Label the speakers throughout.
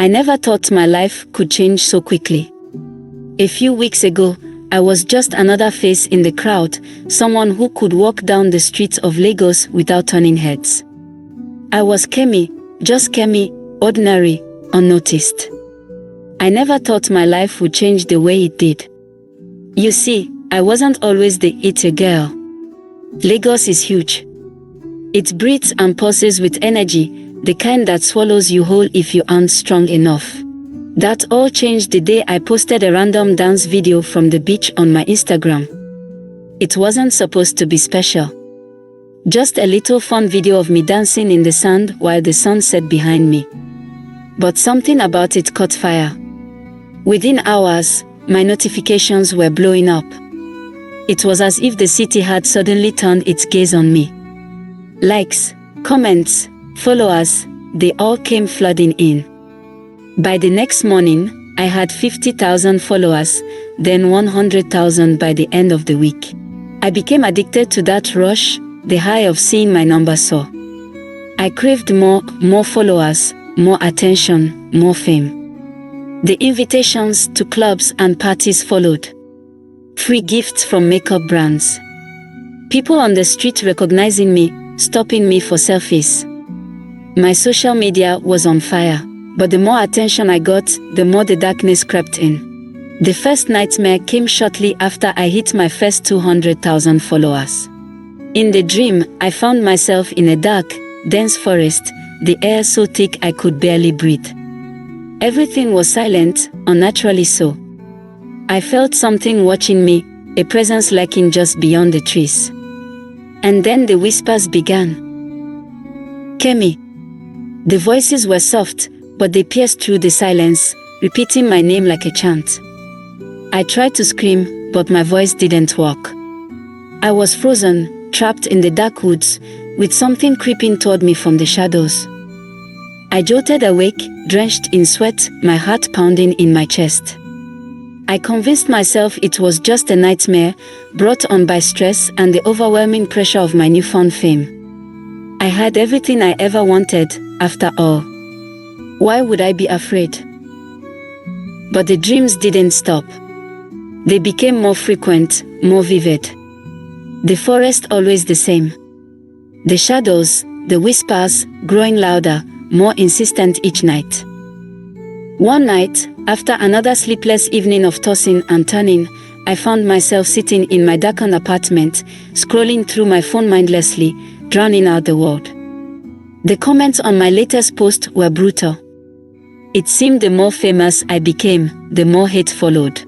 Speaker 1: I never thought my life could change so quickly. A few weeks ago, I was just another face in the crowd, someone who could walk down the streets of Lagos without turning heads. I was Kemi, just Kemi, ordinary, unnoticed. I never thought my life would change the way it did. You see, I wasn't always the it girl. Lagos is huge. It breathes and pulses with energy, the kind that swallows you whole if you aren't strong enough. That all changed the day I posted a random dance video from the beach on my Instagram. It wasn't supposed to be special. Just a little fun video of me dancing in the sand while the sun set behind me. But something about it caught fire. Within hours, my notifications were blowing up. It was as if the city had suddenly turned its gaze on me. Likes, comments, followers, they all came flooding in. By the next morning, I had 50,000 followers, then 100,000 by the end of the week. I became addicted to that rush, the high of seeing my number soar. I craved more followers, more attention, more fame. The invitations to clubs and parties followed. Free gifts from makeup brands. People on the street recognizing me, stopping me for selfies. My social media was on fire. But the more attention I got, the more the darkness crept in. The first nightmare came shortly after I hit my first 200,000 followers. In the dream, I found myself in a dark, dense forest, the air so thick I could barely breathe. Everything was silent, unnaturally so. I felt something watching me, a presence lurking just beyond the trees. And then the whispers began. Kemi. The voices were soft, but they pierced through the silence, repeating my name like a chant. I tried to scream, but my voice didn't work. I was frozen, trapped in the dark woods, with something creeping toward me from the shadows. I jolted awake, drenched in sweat, my heart pounding in my chest. I convinced myself it was just a nightmare, brought on by stress and the overwhelming pressure of my newfound fame. I had everything I ever wanted, after all. Why would I be afraid? But the dreams didn't stop. They became more frequent, more vivid. The forest always the same. The shadows, the whispers, growing louder, more insistent each night. One night, after another sleepless evening of tossing and turning, I found myself sitting in my darkened apartment, scrolling through my phone mindlessly, drowning out the world. The comments on my latest post were brutal. It seemed the more famous I became, the more hate followed.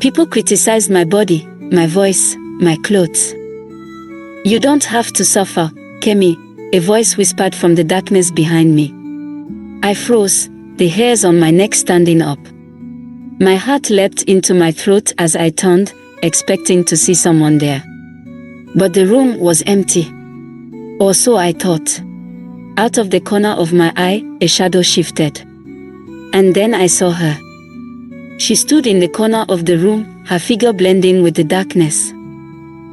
Speaker 1: People criticized my body, my voice, my clothes. You don't have to suffer, Kemi, a voice whispered from the darkness behind me. I froze, the hairs on my neck standing up. My heart leapt into my throat as I turned, expecting to see someone there. But the room was empty. Or so I thought. Out of the corner of my eye, a shadow shifted. And then I saw her. She stood in the corner of the room, her figure blending with the darkness.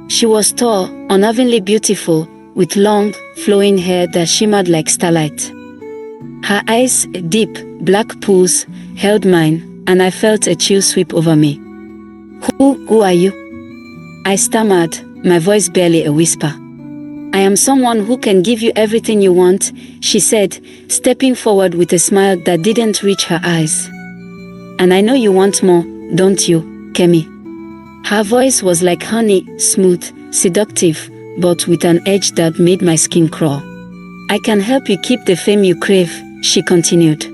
Speaker 1: She was tall, unevenly beautiful, with long, flowing hair that shimmered like starlight. Her eyes, deep, black pools, held mine, and I felt a chill sweep over me. Who are you? I stammered, my voice barely a whisper. I am someone who can give you everything you want, she said, stepping forward with a smile that didn't reach her eyes. And I know you want more, don't you, Kemi? Her voice was like honey, smooth, seductive, but with an edge that made my skin crawl. I can help you keep the fame you crave, she continued.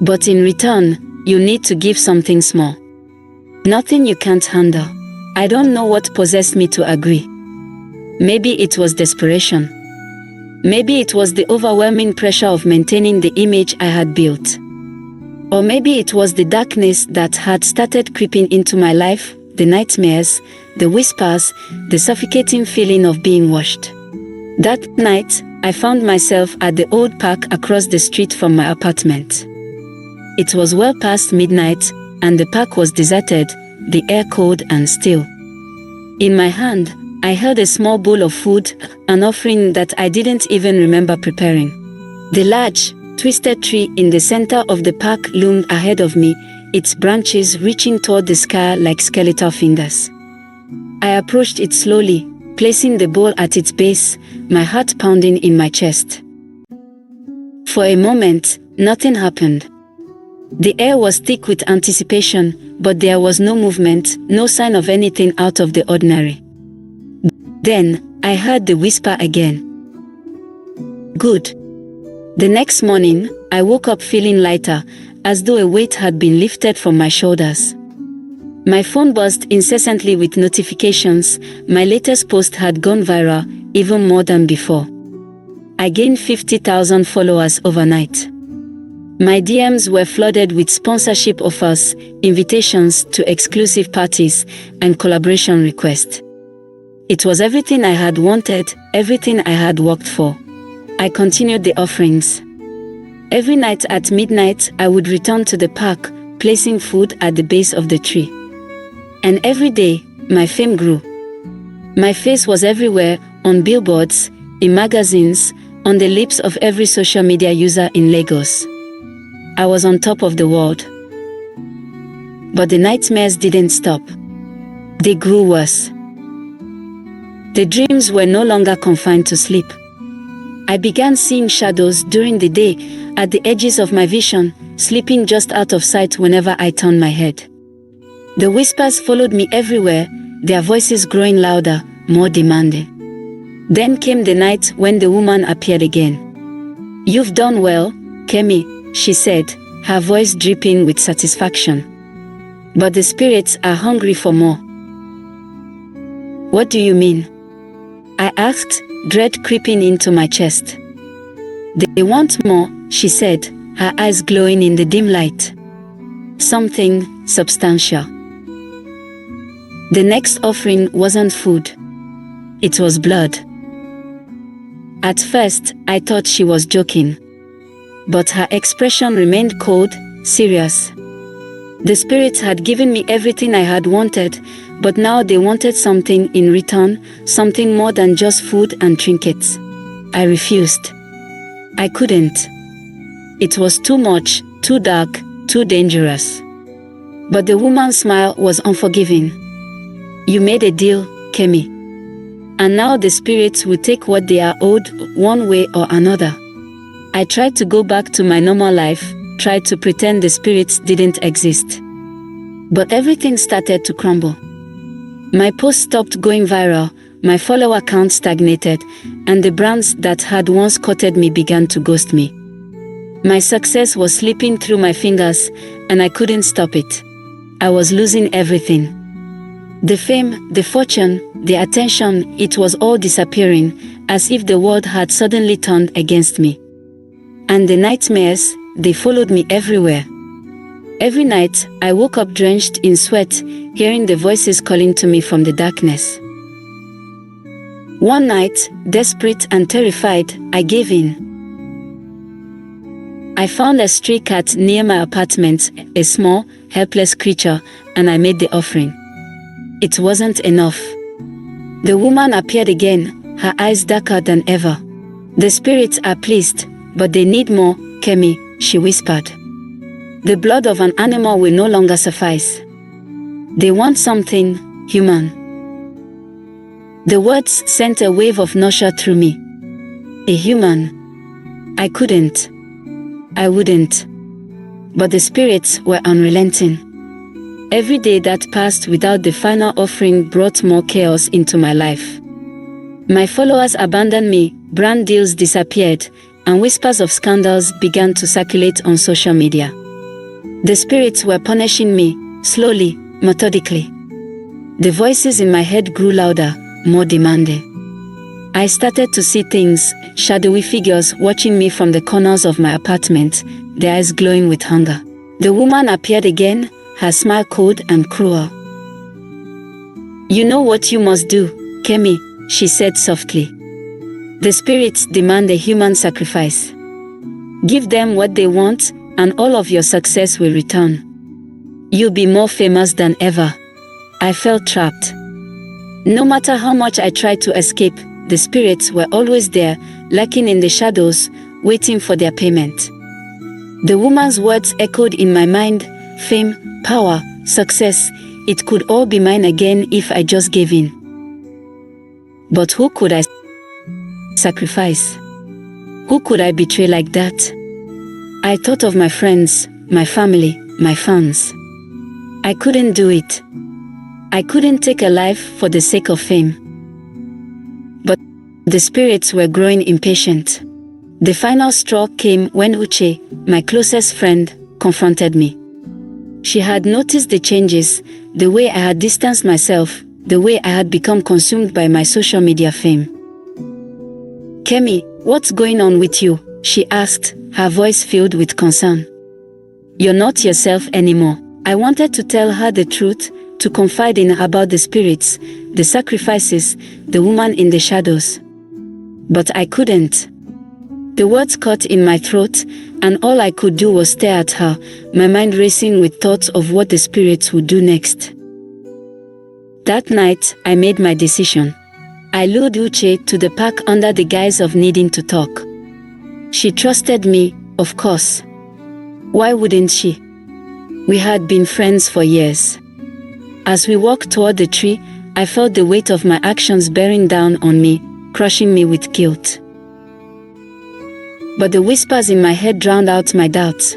Speaker 1: But in return, you need to give something small. Nothing you can't handle. I don't know what possessed me to agree. Maybe it was desperation. Maybe it was the overwhelming pressure of maintaining the image I had built. Or maybe it was the darkness that had started creeping into my life, the nightmares, the whispers, the suffocating feeling of being watched. That night, I found myself at the old park across the street from my apartment. It was well past midnight, and the park was deserted, the air cold and still. In my hand, I held a small bowl of food, an offering that I didn't even remember preparing. The large, twisted tree in the center of the park loomed ahead of me, its branches reaching toward the sky like skeletal fingers. I approached it slowly, placing the bowl at its base, my heart pounding in my chest. For a moment, nothing happened. The air was thick with anticipation, but there was no movement, no sign of anything out of the ordinary. Then, I heard the whisper again. Good. The next morning, I woke up feeling lighter, as though a weight had been lifted from my shoulders. My phone buzzed incessantly with notifications. My latest post had gone viral, even more than before. I gained 50,000 followers overnight. My DMs were flooded with sponsorship offers, invitations to exclusive parties, and collaboration requests. It was everything I had wanted, everything I had worked for. I continued the offerings. Every night at midnight, I would return to the park, placing food at the base of the tree. And every day, my fame grew. My face was everywhere, on billboards, in magazines, on the lips of every social media user in Lagos. I was on top of the world. But the nightmares didn't stop. They grew worse. The dreams were no longer confined to sleep. I began seeing shadows during the day, at the edges of my vision, slipping just out of sight whenever I turned my head. The whispers followed me everywhere, their voices growing louder, more demanding. Then came the night when the woman appeared again. "You've done well, Kemi," she said, her voice dripping with satisfaction. "But the spirits are hungry for more." "What do you mean?" I asked, dread creeping into my chest. "They want more," she said, her eyes glowing in the dim light. "Something substantial." The next offering wasn't food. It was blood. At first, I thought she was joking. But her expression remained cold, serious. The spirits had given me everything I had wanted, but now they wanted something in return, something more than just food and trinkets. I refused. I couldn't. It was too much, too dark, too dangerous. But the woman's smile was unforgiving. "You made a deal, Kemi. And now the spirits will take what they are owed, one way or another." I tried to go back to my normal life, tried to pretend the spirits didn't exist. But everything started to crumble. My posts stopped going viral, my follower count stagnated, and the brands that had once courted me began to ghost me. My success was slipping through my fingers, and I couldn't stop it. I was losing everything. The fame, the fortune, the attention, it was all disappearing, as if the world had suddenly turned against me. And the nightmares, they followed me everywhere. Every night, I woke up drenched in sweat, hearing the voices calling to me from the darkness. One night, desperate and terrified, I gave in. I found a stray cat near my apartment, a small, helpless creature, and I made the offering. It wasn't enough. The woman appeared again, her eyes darker than ever. "The spirits are pleased, but they need more, Kemi," she whispered. "The blood of an animal will no longer suffice. They want something human." The words sent a wave of nausea through me. A human. I couldn't. I wouldn't. But the spirits were unrelenting. Every day that passed without the final offering brought more chaos into my life. My followers abandoned me, brand deals disappeared, and whispers of scandals began to circulate on social media. The spirits were punishing me, slowly, methodically. The voices in my head grew louder, more demanding. I started to see things, shadowy figures watching me from the corners of my apartment, their eyes glowing with hunger. The woman appeared again, her smile cold and cruel. "You know what you must do, Kemi," she said softly. "The spirits demand a human sacrifice. Give them what they want, and all of your success will return. You'll be more famous than ever." I felt trapped. No matter how much I tried to escape, the spirits were always there, lurking in the shadows, waiting for their payment. The woman's words echoed in my mind: fame, power, success, it could all be mine again if I just gave in. But who could I sacrifice? Who could I betray like that? I thought of my friends, my family, my fans. I couldn't do it. I couldn't take a life for the sake of fame. But the spirits were growing impatient. The final straw came when Uche, my closest friend, confronted me. She had noticed the changes, the way I had distanced myself, the way I had become consumed by my social media fame. "Kemi, what's going on with you?" she asked, her voice filled with concern. "You're not yourself anymore." I wanted to tell her the truth, to confide in her about the spirits, the sacrifices, the woman in the shadows. But I couldn't. The words caught in my throat, and all I could do was stare at her, my mind racing with thoughts of what the spirits would do next. That night, I made my decision. I lured Uche to the park under the guise of needing to talk. She trusted me, of course. Why wouldn't she? We had been friends for years. As we walked toward the tree, I felt the weight of my actions bearing down on me, crushing me with guilt. But the whispers in my head drowned out my doubts.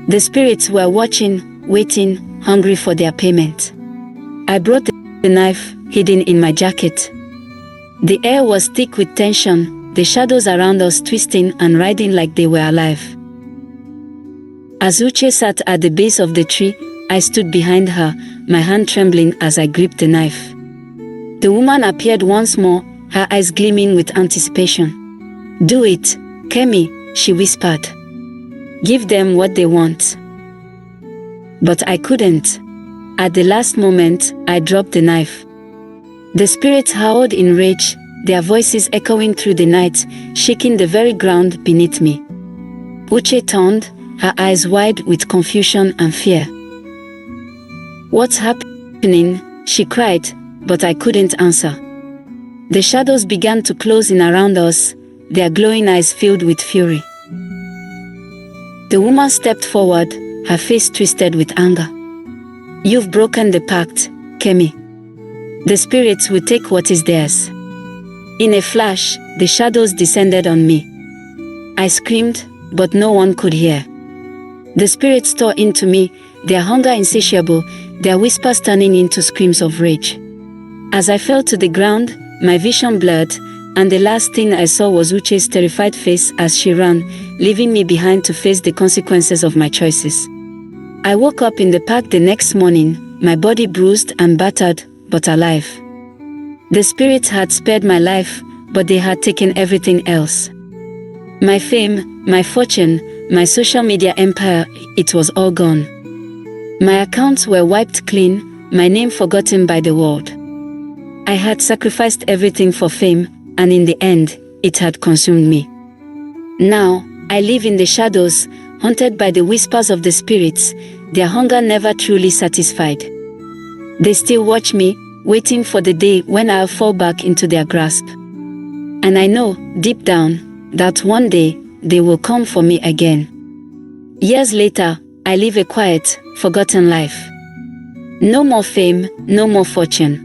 Speaker 1: The spirits were watching, waiting, hungry for their payment. I brought the knife, hidden in my jacket. The air was thick with tension, the shadows around us twisting and riding like they were alive. As Uche sat at the base of the tree, I stood behind her, my hand trembling as I gripped the knife. The woman appeared once more, her eyes gleaming with anticipation. "Do it, Kemi," she whispered. "Give them what they want." But I couldn't. At the last moment, I dropped the knife. The spirits howled in rage, their voices echoing through the night, shaking the very ground beneath me. Uche turned, her eyes wide with confusion and fear. "What's happening?" she cried, but I couldn't answer. The shadows began to close in around us, their glowing eyes filled with fury. The woman stepped forward, her face twisted with anger. "You've broken the pact, Kemi. The spirits will take what is theirs." In a flash, the shadows descended on me. I screamed, but no one could hear. The spirits tore into me, their hunger insatiable, their whispers turning into screams of rage. As I fell to the ground, my vision blurred, and the last thing I saw was Uche's terrified face as she ran, leaving me behind to face the consequences of my choices. I woke up in the park the next morning, my body bruised and battered, but alive. The spirits had spared my life, but they had taken everything else. My fame, my fortune, my social media empire, it was all gone. My accounts were wiped clean, my name forgotten by the world. I had sacrificed everything for fame, and in the end, it had consumed me. Now, I live in the shadows, haunted by the whispers of the spirits, their hunger never truly satisfied. They still watch me, waiting for the day when I'll fall back into their grasp. And I know, deep down, that one day, they will come for me again. Years later, I live a quiet, forgotten life. No more fame, no more fortune.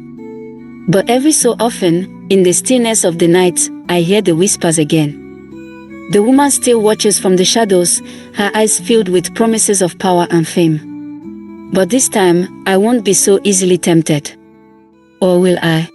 Speaker 1: But every so often, in the stillness of the night, I hear the whispers again. The woman still watches from the shadows, her eyes filled with promises of power and fame. But this time, I won't be so easily tempted. Or will I?